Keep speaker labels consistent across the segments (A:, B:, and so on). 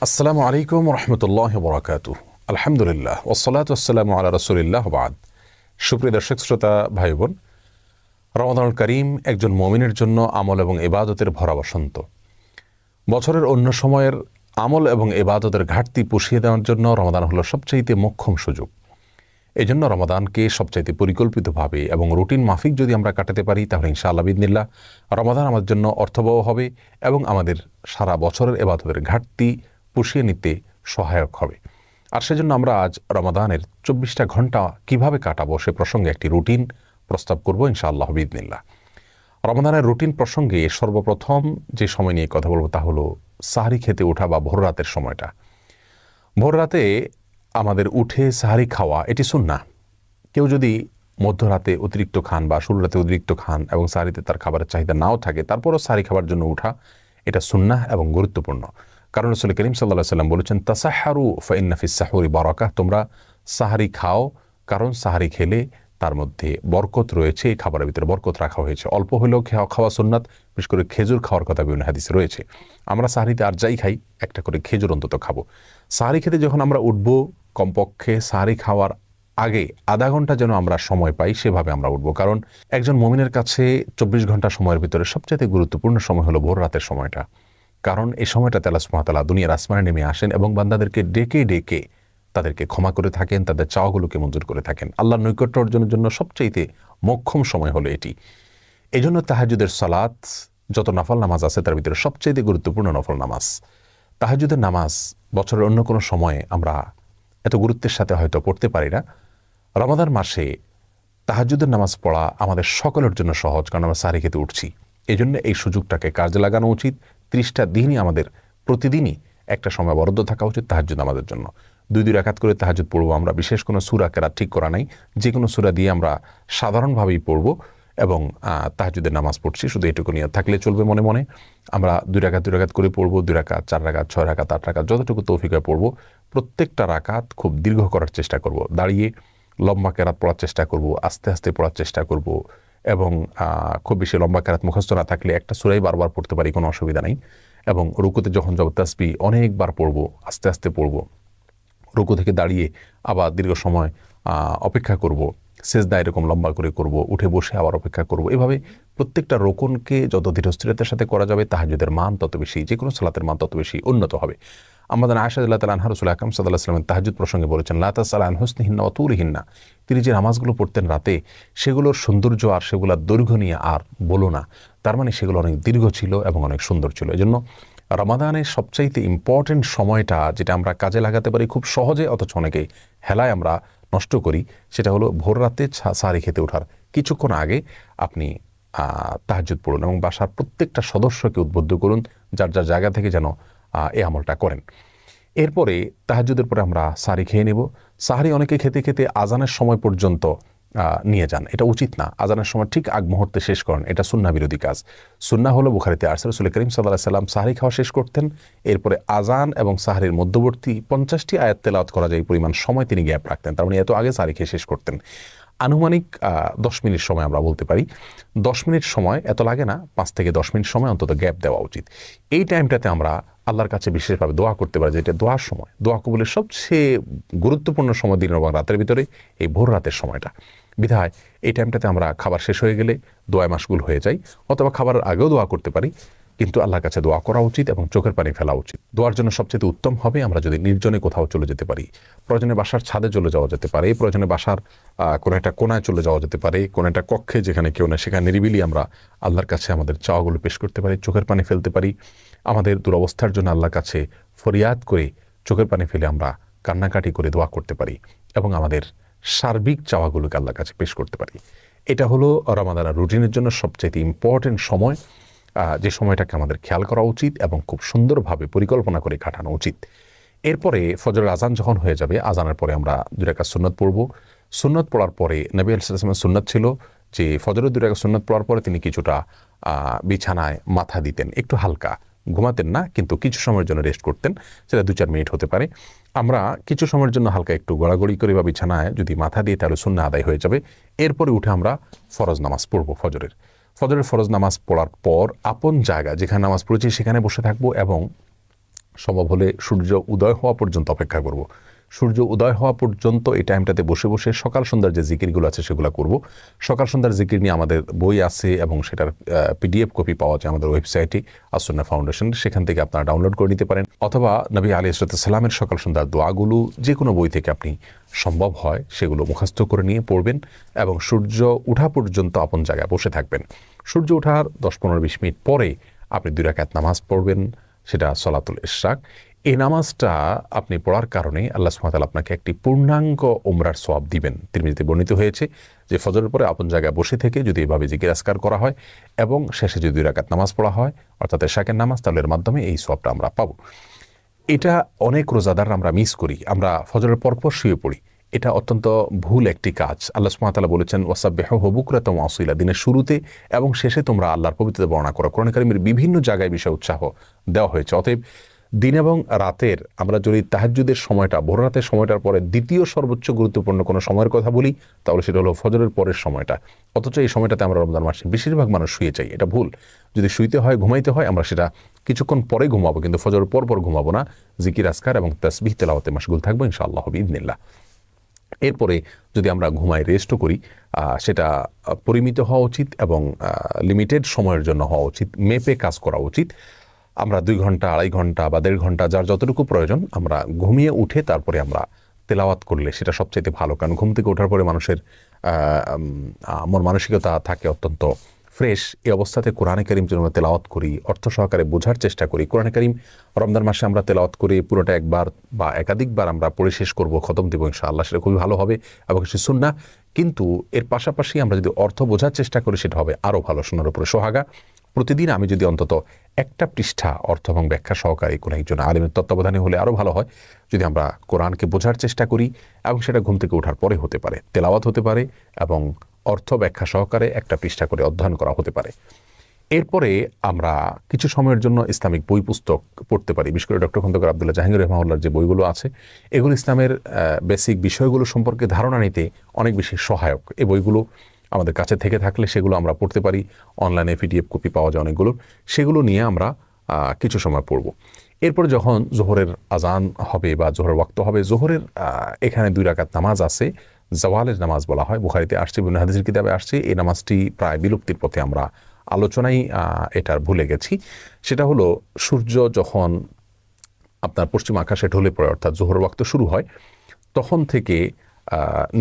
A: আসসালামু আলাইকুম রহমতুল্লাহ বরাকাতু। আলহামদুলিল্লাহ ওয়াসসালাতু ওয়াসসালামু আলা রাসূলিল্লাহ বাদ। সুপ্রিয় দর্শক শ্রোতা ভাই বোন, রমাদানুল করিম একজন মুমিনের জন্য আমল এবং ইবাদতের ভরা বসন্ত। বছরের অন্য সময়ের আমল এবং ইবাদতের ঘাটতি পুষিয়ে দেওয়ার জন্য রমাদান হলো সবচাইতে মোক্ষম সুযোগ। এই জন্য রমাদানকে সবচাইতে পরিকল্পিতভাবে এবং রুটিন মাফিক যদি আমরা কাটাতে পারি, তাহলে ইনশাআল্লাহ বিইذনিল্লাহ রমাদান আমাদের জন্য অর্থবহ হবে এবং আমাদের সারা বছরের ইবাদতের ঘাটতি পুষিয়ে নিতে সহায়ক হবে। আর সেজন্য আমরা আজ রমাদানের 24টা ঘন্টা কিভাবে কাটাবো সে প্রসঙ্গে একটি রুটিন প্রস্তাব করব ইনশাআল্লাহ বিইذনিল্লাহ। রমাদানের রুটিন প্রসঙ্গে সর্বপ্রথম যে সময় নিয়ে কথা বলবো তা হলো সাহরি খেতে ওঠা বা ভোর রাতের সময়টা। ভোর রাতে আমাদের উঠে সাহরি খাওয়া এটি সুন্নাহ। কেউ যদি মধ্যরাতে অতিরিক্ত খান বা শুরু রাতে অতিরিক্ত খান এবং সাহরিতে তার খাবারের চাহিদা নাও থাকে, তারপরও সাহরি খাবার জন্য উঠা এটা সুন্নাহ এবং গুরুত্বপূর্ণ। কারণ রাসূল করিম সাল্লাল্লাহু আলাইহি ওয়াসাল্লাম বলেছেন, তাসাহহারু ফাইন্না ফিস সাহুরি বারাকাহ, তোমরা সাহরি খাও কারণ সাহরি খেলে তার মধ্যে বরকত রয়েছে। এই খাবারের ভিতরে বরকত রাখা হয়েছে। অল্প হলেও খাওয়া সুন্নাত, বিশেষ করে খেজুর খাওয়ার কথা বিভিন্ন হাদিসে রয়েছে। আমরা সাহরিতে আর যাই খাই, একটা করে খেজুর অন্তত খাবো। সাহরি খেতে যখন আমরা উঠবো, কমপক্ষে সাহরি খাওয়ার আগে আধা ঘন্টা যেন আমরা সময় পাই, সেভাবে আমরা উঠবো। কারণ একজন মুমিনের কাছে 24 ঘন্টা সময়ের ভিতরে সবচেয়ে গুরুত্বপূর্ণ সময় হলো ভোর রাতের সময়টা। কারণ এই সময়টাতে আল্লাহ সুবহানাহু ওয়া তাআলা দুনিয়ার আসমানে নেমে আসেন এবং বান্দাদেরকে ডেকে ডেকে তাদেরকে ক্ষমা করে থাকেন, তাদের চাওয়াগুলোকে মঞ্জুর করে থাকেন। আল্লাহর নৈকট্য অর্জনের জন্য সবচাইতে মোক্ষম সময় হলো এটি। এই জন্য তাহাজ্জুদের সালাত, যত নফল নামাজ আছে তার ভিতরে সবচাইতে গুরুত্বপূর্ণ নফল নামাজ তাহাজ্জুদের নামাজ। বছরের অন্য কোনো সময়ে আমরা এত গুরুত্বের সাথে হয়তো পড়তে পারি না। রমাদান মাসে তাহাজ্জুদের নামাজ পড়া আমাদের সকলের জন্য সহজ, কারণ আমরা সাহরি খেতে উঠছি। এই জন্য এই সুযোগটাকে কাজে লাগানো উচিত। 30টা দিনই আমাদের প্রতিদিনই একটা সময় বরাদ্দ থাকা উচিত তাহাজ্জুদ নামাজের জন্য। 2 রাকাত করে তাহাজ্জুদ পড়বো আমরা। বিশেষ কোনো সূরা কেরাত ঠিক করা নাই, যে কোনো সূরা দিয়ে আমরা সাধারণভাবেই পড়বো এবং তাহাজ্জুদের নামাজ পড়ছি, শুধু এটুকু নিয়ত থাকলে চলবে। মনে মনে আমরা 2 রাকাত করে পড়বো। 2 রাকাত, 4 রাকাত, 6 রাকাত, 8 রাকাত, যতটুকু তৌফিক হয় পড়বো। প্রত্যেকটা রাকাত খুব দীর্ঘ করার চেষ্টা করব। দাঁড়িয়ে লম্বা কেরাত পড়ার চেষ্টা করব, আস্তে আস্তে পড়ার চেষ্টা করব এবং খুব বেশি লম্বা কেরাত মুখস্থ না থাকলে একটা সূরাই বারবার পড়তে পারি, কোনো অসুবিধা নেই। এবং রুকুতে যখন যাব তাসবিহ অনেকবার পড়ব, আস্তে আস্তে পড়ব। রুকু থেকে দাঁড়িয়ে আবার দীর্ঘ সময় অপেক্ষা করব, সেজদা এরকম লম্বা করে করব, উঠে বসে আবার অপেক্ষা করব। এভাবে প্রত্যেকটা রোকনকে যত ধীরস্থিরতার সাথে করা যাবে, তাহাজ্জুদের মান তত বেশি, যে কোনো সালাতের মান তত বেশি উন্নত হবে। আমাদের আয়েশা রাদিয়াল্লাহু তাআলা আনহা রাসূল আকরাম সাল্লাল্লাহু আলাইহি ওয়াসাল্লাম তাহাজ্জুদ প্রসঙ্গে বলেছেন, লা তাসআল আন হুসনিহিন্না ওয়া তুলিহিন্না, তিনি যে নামাজগুলো পড়তেন রাতে, সেগুলোর সৌন্দর্য আর সেগুলোর দৈর্ঘ্য নিয়ে আর বলো না। তার মানে সেগুলো অনেক দীর্ঘ ছিল এবং অনেক সুন্দর ছিল। এজন্য রমাদানের সবচাইতে ইম্পর্টেন্ট সময়টা যেটা আমরা কাজে লাগাতে পারি খুব সহজে, অথচ অনেকে হেলায় আমরা নষ্ট করি, সেটা হলো ভোর রাতে সাহরি খেতে ওঠার কিছুক্ষণ আগে আপনি তাহাজ্জুদ পড়ুন এবং বাসার প্রত্যেকটা সদস্যকে উদ্বুদ্ধ করুন যার যার জায়গা থেকে যেন এই আমলটা করেন। এরপরে তাহাজ্জুদের পরে আমরা সাহরি খেয়ে নেব। সাহরি অনেকে খেতে খেতে আজানের সময় পর্যন্ত নিয়ে যান, এটা উচিত না। আজানের সময় ঠিক আগ মুহূর্তে শেষ করেন, এটা সুন্নাহ বিরোধী কাজ। সুন্নাহ হলো বুখারীতে আসছে, রাসূল করিম সাল্লাল্লাহু আলাইহি ওয়াসাল্লাম সাহরি খাওয়া শেষ করতেন, এরপরে আজান এবং সাহরির মধ্যবর্তী 50টি আয়াত তেলাওয়াত করা যায় পরিমাণ সময় তিনি গ্যাপ রাখতেন। তার মানে এত আগে সাহরি খেয়ে শেষ করতেন। আনুমানিক 10 মিনিট সময় আমরা বলতে পারি। 10 মিনিট সময় এত লাগে না, 5 থেকে 10 মিনিট সময় অন্তত গ্যাপ দেওয়া উচিত। এই টাইমটাতে আমরা আল্লাহর কাছে বিশেষভাবে দোয়া করতে পারি, যেটা দোয়ার সময়, দোয়া কবুলের সবচেয়ে গুরুত্বপূর্ণ সময় দিনের এবং রাতের ভিতরে এই ভোর রাতের সময়টা। বিধায় এই টাইমটাতে আমরা খাবার শেষ হয়ে গেলে দোয়ায় মাশগুল হয়ে যাই, অথবা খাবারের আগেও দোয়া করতে পারি, কিন্তু আল্লাহর কাছে দোয়া করা উচিত এবং চোখের পানি ফেলা উচিত। দোয়ার জন্য সবচেয়ে উত্তম হবে আমরা যদি নির্জনে কোথাও চলে যেতে পারি। প্রয়োজনে বাসার ছাদে চলে যাওয়া যেতে পারে, প্রয়োজনে বাসার কোনো একটা কোনায় চলে যাওয়া যেতে পারে, কোনো একটা কক্ষে যেখানে কেউ না, সেখানে নিরিবিলি আমরা আল্লাহর কাছে আমাদের চাওয়াগুলো পেশ করতে পারি, চোখের পানি ফেলতে পারি। আমাদের দুরবস্থার জন্য আল্লাহর কাছে ফরিয়াদ করে চোখের পানি ফেলে আমরা কান্নাকাটি করে দোয়া করতে পারি এবং আমাদের সার্বিক চাওয়াগুলোকে আল্লাহর কাছে পেশ করতে পারি। এটা হলো রমাদানের রুটিনের জন্য সবচেয়ে ইম্পর্টেন্ট সময়, যে সময়টাকে আমাদের খেয়াল করা উচিত এবং খুব সুন্দরভাবে পরিকল্পনা করে কাটানো উচিত। এরপরে ফজরের আজান যখন হয়ে যাবে, আজানের পরে আমরা 2 রাকাত সুন্নাত পড়ব। সুন্নাত পড়ার পরে নবী আলাইহিস সালামের সুন্নাত ছিল যে ফজরের 2 রাকাত সুন্নাত পড়ার পরে তিনি কিছুটা বিছানায় মাথা দিতেন, একটু হালকা, ঘুমাতেন না, কিন্তু কিছু সময়ের জন্য রেস্ট করতেন, সেটা 2-4 মিনিট হতে পারে। আমরা কিছু সময়ের জন্য হালকা একটু গড়াগড়ি করে বা বিছানায় যদি মাথা দিয়ে, তাহলে সুন্নাহ আদায় হয়ে যাবে। এরপরে উঠে আমরা ফরজ নামাজ পড়ব। ফজরের ফরজ নামাজ পড়ার পর আপন জায়গা যেখানে নামাজ পড়েছি সেখানে বসে থাকবো এবং সম্ভব হলে সূর্য উদয় হওয়া পর্যন্ত অপেক্ষা করব। সূর্য উদয় হওয়া পর্যন্ত এই টাইমটাতে বসে বসে সকাল সন্ধ্যার যে জিকিরগুলো আছে সেগুলো করব। সকাল সন্ধ্যার জিকির নিয়ে আমাদের বই আছে এবং সেটার PDF কপি পাওয়া যায় আমাদের ওয়েবসাইটে আসুন্নাহ ফাউন্ডেশন, সেখান থেকে আপনারা ডাউনলোড করে নিতে পারেন। অথবা নবী আলাইহিস সালামের সকাল সন্ধ্যার দোয়াগুলো যে কোনো বই থেকে আপনি সম্ভব হয় সেগুলো মুখস্থ করে নিয়ে পড়বেন এবং সূর্য ওঠা পর্যন্ত আপন জায়গায় বসে থাকবেন। সূর্য ওঠার 10-15-20 মিনিট পরে আপনি 2 রাকাত নামাজ পড়বেন, সেটা সলাতুল ইশরাক। এই নামাজটা আপনি পড়ার কারণে আল্লাহ সুবহানাহু ওয়া তাআলা আপনাকে একটি পূর্ণাঙ্গ উমরার সওয়াব দিবেন। তিরমিজিতে বর্ণিত হয়েছে যে ফজরের পরে আপন জায়গায় বসে থেকে যদি এভাবে জিকির আজকার করা হয় এবং শেষে যদি 2 রাকাত নামাজ পড়া হয় অর্থাৎ ইশরাকের নামাজ, তাহলে এর মাধ্যমে এই সওয়াবটা আমরা পাবো। এটা অনেক রোজাদার আমরা মিস করি, আমরা ফজরের পরপর শুয়ে পড়ি। এটা অত্যন্ত ভুল একটি কাজ। আল্লাহ সুবহানাহু ওয়া তাআলা বলেছেন ওয়াসাব্বিহুহু বুকরাতান ওয়া আসীলা, দিনের শুরুতে এবং শেষে তোমরা আল্লাহর পবিত্রতা বর্ণনা করো। কোরআন কারীমের বিভিন্ন জায়গায় বিষয়ে উৎসাহ দেওয়া হয়েছে। অতএব দিন এবং রাতের আমরা যদি তাহাজ্জুদের সময়টা, ভোর রাতের সময়টার পরে দ্বিতীয় সর্বোচ্চ গুরুত্বপূর্ণ কোনো সময়ের কথা বলি তাহলে সেটা হলো ফজরের পরের সময়টা। অথচ এই সময়টাতে আমরা রমজান মাসে বেশিরভাগ মানুষ শুয়ে যাই, এটা ভুল। যদি শুইতে হয়, ঘুমাইতে হয়, আমরা সেটা কিছুক্ষণ পরে ঘুমাবো, কিন্তু ফজরের পর ঘুমাবো না। জিকির আজকার এবং তাসবিহ তেলাওয়াতে মাশগুল থাকবো ইনশাআল্লাহ বিইذনিল্লাহ। এরপরে যদি আমরা ঘুমাই, রেস্টও করি, সেটা পরিমিত হওয়া উচিত এবং লিমিটেড সময়ের জন্য হওয়া উচিত, মেপে কাজ করা উচিত। আমরা 2 ঘন্টা, 2.5 ঘন্টা বা 1.5 ঘন্টা যার যতটুকু প্রয়োজন আমরা ঘুমিয়ে উঠে তারপরে আমরা তেলাওয়াত করলে সেটা সবচেয়ে ভালো। কারণ ঘুম থেকে ওঠার পরে মানুষের মন মানসিকতা থাকে অত্যন্ত ফ্রেশ। এই অবস্থাতে কোরআনে কারীম যেন আমরা তেলাওয়াত করি, অর্থ সহকারে বোঝার চেষ্টা করি। কোরআনে কারীম রমজান মাসে আমরা তেলাওয়াত করে পুরোটা একবার বা একাধিকবার আমরা পড়ে শেষ করব, খতম দেব ইনশাআল্লাহ, সেটা খুবই ভালো হবে এবং সে সুন্নাহ। কিন্তু এর পাশাপাশি আমরা যদি অর্থ বোঝার চেষ্টা করি সেটা হবে আরও ভালো, শোনার উপরে সোহাগা। প্রতিদিন আমি যদি অন্তত একটা পৃষ্ঠা অর্থ এবং ব্যাখ্যা সহকারে কোনো একজন আলেমের তত্ত্বাবধানে হলে আরও ভালো হয়। যদি আমরা কোরআনকে বোঝার চেষ্টা করি এবং সেটা ঘুম থেকে ওঠার পরে হতে পারে, তেলাওয়াত হতে পারে এবং অর্থ ব্যাখ্যা সহকারে একটা পৃষ্ঠা করে অধ্যয়ন করা হতে পারে। এরপরে আমরা কিছু সময়ের জন্য ইসলামিক বই পুস্তক পড়তে পারি। বিশেষ করে ডক্টর খন্দকার আব্দুল্লাহ জাহাঙ্গীর রাহিমাহুল্লাহর যে বইগুলো আছে এগুলো ইসলামের বেসিক বিষয়গুলো সম্পর্কে ধারণা নিতে অনেক বেশি সহায়ক। এই বইগুলো আমাদের কাছে থেকে থাকলে সেগুলো আমরা পড়তে পারি। অনলাইনে PDF কপি পাওয়া যায় অনেকগুলো, সেগুলো নিয়ে আমরা কিছু সময় পড়ব। এরপরে যখন জোহরের আজান হবে বা জোহরের ওয়াক্ত হবে, জোহরের এখানে 2 রাকাত নামাজ আছে, জাওয়ালের নামাজ বলা হয়, বুখারীতে আসছে, বিভিন্ন হাদিসের কিতাবে আসছে। এই নামাজটি প্রায় বিলুপ্তির পথে, আমরা আলোচনায় এটার ভুলে গেছি। সেটা হলো সূর্য যখন আপনার পশ্চিম আকাশে ঢলে পড়ে অর্থাৎ জোহরের ওয়াক্ত শুরু হয় তখন থেকে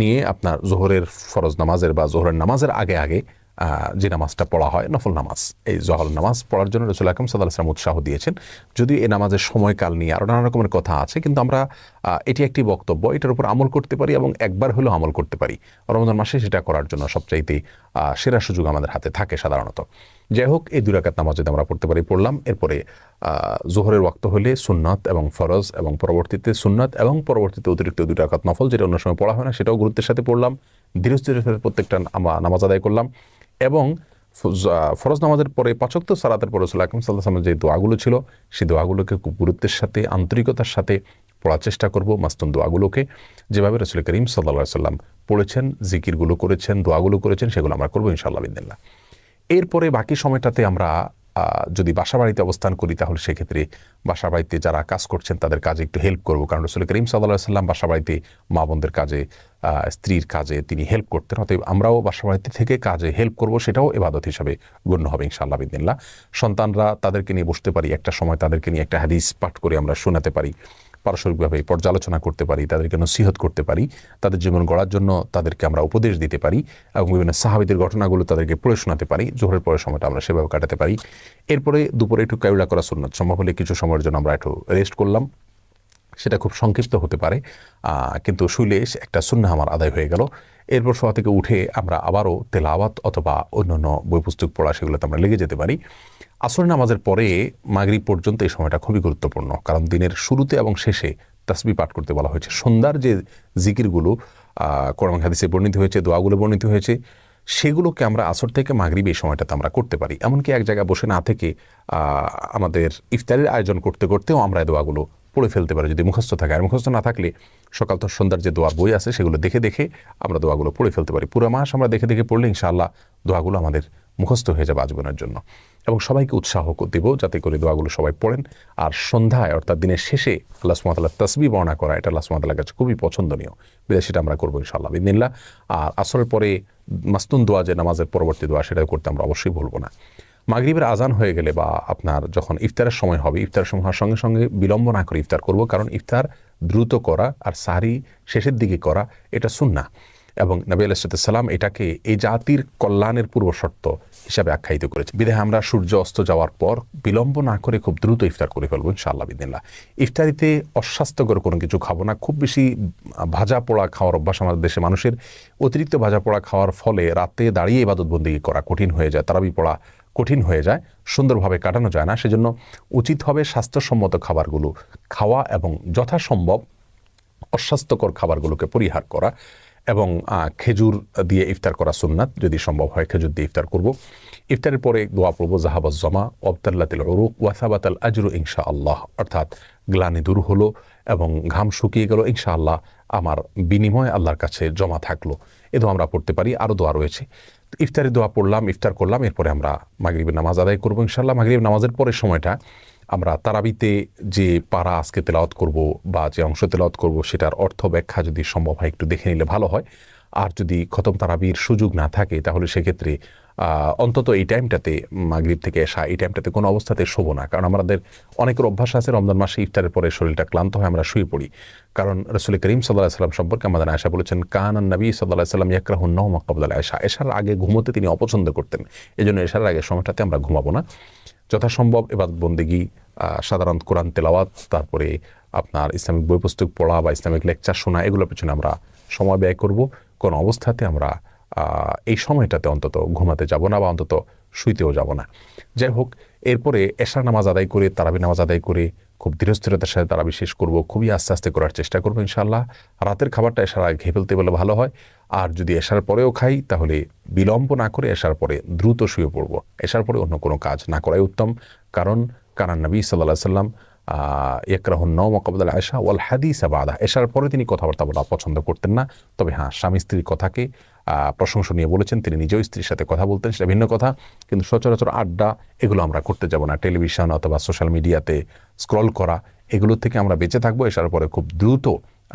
A: নিয়ে আপনার জোহরের ফরজ নামাজের বা জোহরের নামাজের আগে আগে যে নামাজটা পড়া হয় নফল নামাজ, এই জোহর নামাজ পড়ার জন্য রাসূল আকরাম সাল্লাল্লাহু আলাইহি ওয়াসাল্লাম উৎসাহ দিয়েছেন। যদিও এই নামাজের সময়কাল নিয়ে আরও নানা রকমের কথা আছে, কিন্তু আমরা এটি একটি বক্তব্য, এটার উপর আমল করতে পারি এবং একবার হলেও আমল করতে পারি। রমজান মাসে সেটা করার জন্য সবচাইতে সেরা সুযোগ আমাদের হাতে থাকে সাধারণত। যাই হোক, এই 2 রাকাত নামাজ যদি আমরা পড়তে পারি পড়লাম। এরপরে জোহরের ওয়াক্ত হলে সুন্নাত এবং ফরজ এবং পরবর্তীতে সুন্নাত এবং পরবর্তীতে অতিরিক্ত 2 রাকাত নফল, যেটা অন্য সময় পড়া হয় না, সেটাও গুরুত্বের সাথে পড়লাম। ধীরে ধীরে প্রত্যেকটা নামাজ আদায় করলাম এবং ফরজ নামাজের পরে 5 ওয়াক্ত সালাতের পরে রাসূল আকরাম সাল্লাল্লাহু আলাইহি ওয়াসাল্লামের যে দোয়াগুলো ছিল সেই দোয়াগুলোকে খুব গুরুত্বের সাথে, আন্তরিকতার সাথে পড়ার চেষ্টা করব। মাসতুন দোয়াগুলোকে যেভাবে রাসূল করিম সাল্লাল্লাহু আলাইহি ওয়াসাল্লাম পড়েছেন, জিকিরগুলো করেছেন, দোয়াগুলো করেছেন, সেগুলো আমরা করবো ইনশাআল্লাহ বিইذনিল্লাহ। এরপরে বাকি সময়টাতে আমরা যদি বাসা বাড়িতে অবস্থান করি তাহলে সেক্ষেত্রে বাসা বাড়িতে যারা কাজ করছেন তাদের কাজে একটু হেল্প করব। কারণ রাসূল করিম সাল্লাল্লাহু আলাইহি ওয়াসাল্লাম বাসা বাড়িতে মা বোনদের কাজে, স্ত্রীর কাজে তিনি হেল্প করতেন। অতএব আমরাও বাসা বাড়িতে থেকে কাজে হেল্প করব, সেটাও ইবাদত হিসাবে গণ্য হবে ইনশাআল্লাহ বিইذনিল্লাহ। সন্তানরা তাদেরকে নিয়ে বসতে পারি, একটা সময় তাদেরকে নিয়ে একটা হাদিস পাঠ করে আমরা শোনাতে পারি, পারস্পরিকভাবে পর্যালোচনা করতে পারি, তাদেরকে নসিহত করতে পারি, তাদের জীবন গড়ার জন্য তাদেরকে আমরা উপদেশ দিতে পারি এবং বিভিন্ন সাহাবীদের ঘটনাগুলো তাদেরকে পড়ে শোনাতে পারি। জোহরের পরের সময়টা আমরা সেভাবে কাটাতে পারি। এরপরে দুপুরে একটু কায়ুলা করা সুন্নাত, সম্ভব হলে কিছু সময়ের জন্য আমরা একটু রেস্ট করলাম, সেটা খুব সংক্ষিপ্ত হতে পারে, কিন্তু শুইলে একটা সুন্নাহ আমার আদায় হয়ে গেল। এরপর শোয়া থেকে উঠে আমরা আবারও তেলাওয়াত অথবা অন্যান্য বই পুস্তক পড়া সেগুলোতে আমরা লেগে যেতে পারি। আসর নামাজের পরে মাগরিব পর্যন্ত এই সময়টা খুবই গুরুত্বপূর্ণ, কারণ দিনের শুরুতে এবং শেষে তাসবিহ পাঠ করতে বলা হয়েছে। সন্ধ্যার যে জিকিরগুলো কোরআন হাদিসে বর্ণিত হয়েছে, দোয়াগুলো বর্ণিত হয়েছে, সেগুলোকে আমরা আসর থেকে মাগরিব এই সময়টাতে আমরা করতে পারি। এমনকি এক জায়গায় বসে না থেকে আমাদের ইফতারের আয়োজন করতে করতেও আমরা এই দোয়াগুলো পড়ে ফেলতে পারি যদি মুখস্থ থাকে। আর মুখস্থ না থাকলে সকাল তো সন্ধ্যার যে দোয়ার বই আছে সেগুলো দেখে দেখে আমরা দোয়াগুলো পড়ে ফেলতে পারি। পুরো মাস আমরা দেখে দেখে পড়লে ইনশাআল্লাহ দোয়াগুলো আমাদের মুখস্থ হয়ে যাবে আজীবনের জন্য। এবং সবাইকে উৎসাহ দেব যাতে করে দোয়াগুলো সবাই পড়েন। আর সন্ধ্যায় অর্থাৎ দিনের শেষে আল্লাহ সুবহানাহু ওয়া তাআলার তাসবিহ বর্ণনা করা, এটা আল্লাহ সুবহানাহু ওয়া তাআলার কাছে খুবই পছন্দনীয়, সেটা আমরা করবো ইনশাআল্লাহ বিইذনিল্লাহ। আর আসরের পরে মাসনুন দোয়া, যে নামাজের পরবর্তী দোয়া, সেটা করতে আমরা অবশ্যই ভুলবো না। মাগরিবের আজান হয়ে গেলে বা আপনার যখন ইফতারের সময় হবে, ইফতারের সময় হওয়ার সঙ্গে সঙ্গে বিলম্ব না করে ইফতার করব, কারণ ইফতার দ্রুত করা আর সাহরি শেষের দিকে করা এটা সুন্নাহ। এবং নবী আলাইহিস সালাম এটাকে এই জাতির কল্যাণের পূর্ব শর্ত হিসাবে আখ্যায়িত করেছে। বিধায় আমরা সূর্য অস্ত যাওয়ার পর বিলম্ব না করে খুব দ্রুত ইফতার করে ফেলবো ইনশাআল্লাহ বিইذনিল্লাহ। ইফতারিতে অস্বাস্থ্যকর কোনো কিছু খাবো না। খুব বেশি ভাজা পোড়া খাওয়ার অভ্যাস আমাদের দেশে মানুষের। অতিরিক্ত ভাজা পোড়া খাওয়ার ফলে রাতে দাঁড়িয়ে ইবাদত বন্দেগী করা কঠিন হয়ে যায়, তারাবি পড়া কঠিন হয়ে যায়, সুন্দরভাবে কাটানো যায় না। সেজন্য উচিত হবে স্বাস্থ্যসম্মত খাবারগুলো খাওয়া এবং যথাসম্ভব অস্বাস্থ্যকর খাবারগুলোকে পরিহার করা। এবং খেজুর দিয়ে ইফতার করা সুন্নাত, যদি সম্ভব হয় খেজুর দিয়ে ইফতার করব। ইফতারের পরে দোয়া পড়ব জাহাবাজ জমা ওয়াবতাল্লাতিল উরুক ওয়াসাবাতাল আজরু ইনশাআল্লাহ, অর্থাৎ গ্লানি দূর হলো এবং ঘাম শুকিয়ে গেল, ইনশাআল্লাহ আমার বিনিময় আল্লাহর কাছে জমা থাকলো। এ দোয়া আমরা পড়তে পারি। আরও দোয়া রয়েছে। ইফতারের দোয়া পড়লাম, ইফতার করলাম, এরপরে আমরা মাগরিবের নামাজ আদায় করবো ইনশাআল্লাহ। মাগরিবের নামাজের পরের সময়টা আমরা তারাবিতে যে পারা আজকে তেলাওয়াত করব বা যে অংশ তেলাওয়াত করব, সেটার অর্থ ব্যাখ্যা যদি সম্ভব হয় একটু দেখে নিলে ভালো হয়। আর যদি খতম তারাবির সুযোগ না থাকে, তাহলে সেক্ষেত্রে অন্তত এই টাইমটাতে, মাগরিব থেকে এশা, এই টাইমটাতে কোনো অবস্থাতে শোবো না। কারণ আমাদের অনেকের অভ্যাস আছে রমজান মাসে ইফতারের পরে শরীরটা ক্লান্ত হয়, আমরা শুয়ে পড়ি। কারণ রাসূল করিম সাল্লাল্লাহু আলাইহি ওয়াসাল্লাম সম্পর্কে আমাদের আয়েশা বলেছেন, কানান নবী সাল্লাল্লাহু আলাইহি ওয়াসাল্লাম ইয়াকরাহুন নাওমা ক্বাবলা আয়েশা, এশার আগে ঘুমোতে তিনি অপছন্দ করতেন। এজন্য এশার আগের সময়টাতে আমরা ঘুমাবো না। যথাসম্ভব ইবাদত বন্দেগী, সাধারণ কোরআন তেলাওয়াত, তারপরে আপনার ইসলামিক বই পুস্তক পড়া বা ইসলামিক লেকচার শোনা, এগুলোর পেছনে আমরা সময় ব্যয় করব। কোনো অবস্থাতে আমরা এই সময়টাতে অন্তত ঘুমাতে যাব না বা অন্তত শুইতেও যাব না। যাই হোক, এরপরে এশার নামাজ আদায় করে, তারাবি নামাজ আদায় করে খুব ধীরস্থিরতার সাথে তারাবি শেষ করব। খুবই আস্তে আস্তে করার চেষ্টা করবো ইনশাআল্লাহ। রাতের খাবারটা এশার আগে খেয়ে ফেলতে বলে ভালো হয়। আর যদি এশার পরেও খাই, তাহলে বিলম্ব না করে এশার পরে দ্রুত শুয়ে পড়ব। এশার পরে অন্য কোনো কাজ না করাই উত্তম। কারণ কানান নবী সাল্লাল্লাহু আলাইহি ওয়াসাল্লাম ইয়াকরাহুন নাওমা ক্বাবলা আয়েশা ওয়াল হাদিসা বাদা, এশার পরে তিনি কথাবার্তা বলা পছন্দ করতেন না। তবে হ্যাঁ, স্বামী স্ত্রীর কথাকে প্রশংসনীয় বলেছেন, তিনি নিজেও স্ত্রীর সাথে কথা বলতেন, সেটা ভিন্ন কথা। কিন্তু সচরাচর আড্ডা, এগুলো আমরা করতে যাব না। টেলিভিশন অথবা সোশ্যাল মিডিয়াতে স্ক্রল করা, এগুলো থেকে আমরা বেঁচে থাকবো। এশার পরে খুব দ্রুত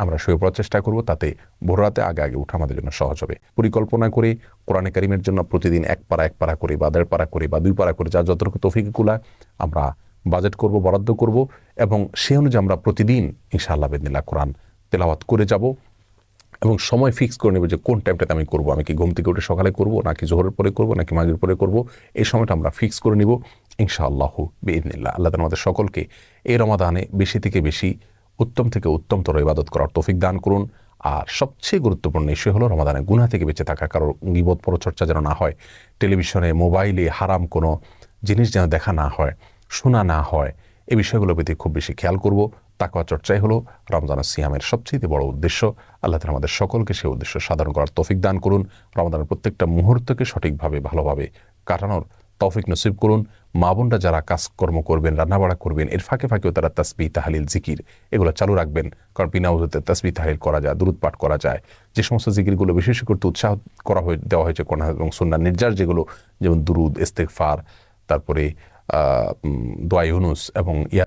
A: আমরা শুয়ে পড়ার চেষ্টা করব, তাতে ভোর রাতে আগে আগে উঠা আমাদের জন্য সহজ হবে। পরিকল্পনা করে কোরআনে কারিমের জন্য প্রতিদিন এক পারা করে বা 1.5 পারা করে বা 2 পারা করে, যার যতটুকু তৌফিক কুলায় আমরা বাজেট করব, বরাদ্দ করব এবং সেই অনুযায়ী আমরা প্রতিদিন ইনশাআল্লাহ বিইذনিল্লাহ কোরআন তেলাওয়াত করে যাব। এবং সময় ফিক্স করে নেব যে কোন টাইমটাতে আমি করব। আমি কি ঘুম থেকে উঠে সকালে করব, নাকি জোহরের পরে করব, নাকি মাগরিবের পরে করব, এই সময়টা আমরা ফিক্স করে নিব ইনশাআল্লাহ বিইذনিল্লাহ। আল্লাহ তাআলা আমাদের সকলকে এই রমাদানে বেশি থেকে বেশি, উত্তম থেকে উত্তমতর ইবাদত করার তৌফিক দান করুন। আর সবচেয়ে গুরুত্বপূর্ণ বিষয় হলো রমাদানে গুনাহ থেকে বেঁচে থাকা, কারোর গীবত পরচর্চা যেন না হয়, টেলিভিশনে মোবাইলে হারাম কোনো জিনিস যেন দেখা না হয়, শোনা না হয়, এই বিষয়গুলোর প্রতি খুব বেশি খেয়াল করব। তাকওয়া চর্চাই হলো রমজানের সিয়ামের সবচেয়ে বড় উদ্দেশ্য। আল্লাহ তাআলা আমাদের সকলকে সেই উদ্দেশ্য সাধন করার তৌফিক দান করুন। রমজানের প্রত্যেকটা মুহূর্তকে সঠিকভাবে ভালোভাবে কাটানোর তৌফিক নসিব করুন। মা বোনরা যারা কাজকর্ম করবেন, রান্নাবাড়া করবেন, এর ফাঁকে ফাঁকেও তারা তাসবিহ, তাহলিল, জিকির এগুলো চালু রাখবেন। কারণ বিনা উযুতে তাসবিহ তাহলিল করা যায়, দুরূদ পাঠ করা যায়। যে সমস্ত জিকিরগুলো বিশেষ করতে উৎসাহ দেওয়া হয়েছে কোরআন এবং সুন্নাহ নির্যাস, যেগুলো যেমন দুরূদ, ইস্তিগফার, তারপরে দোয়া ইউনুস এবং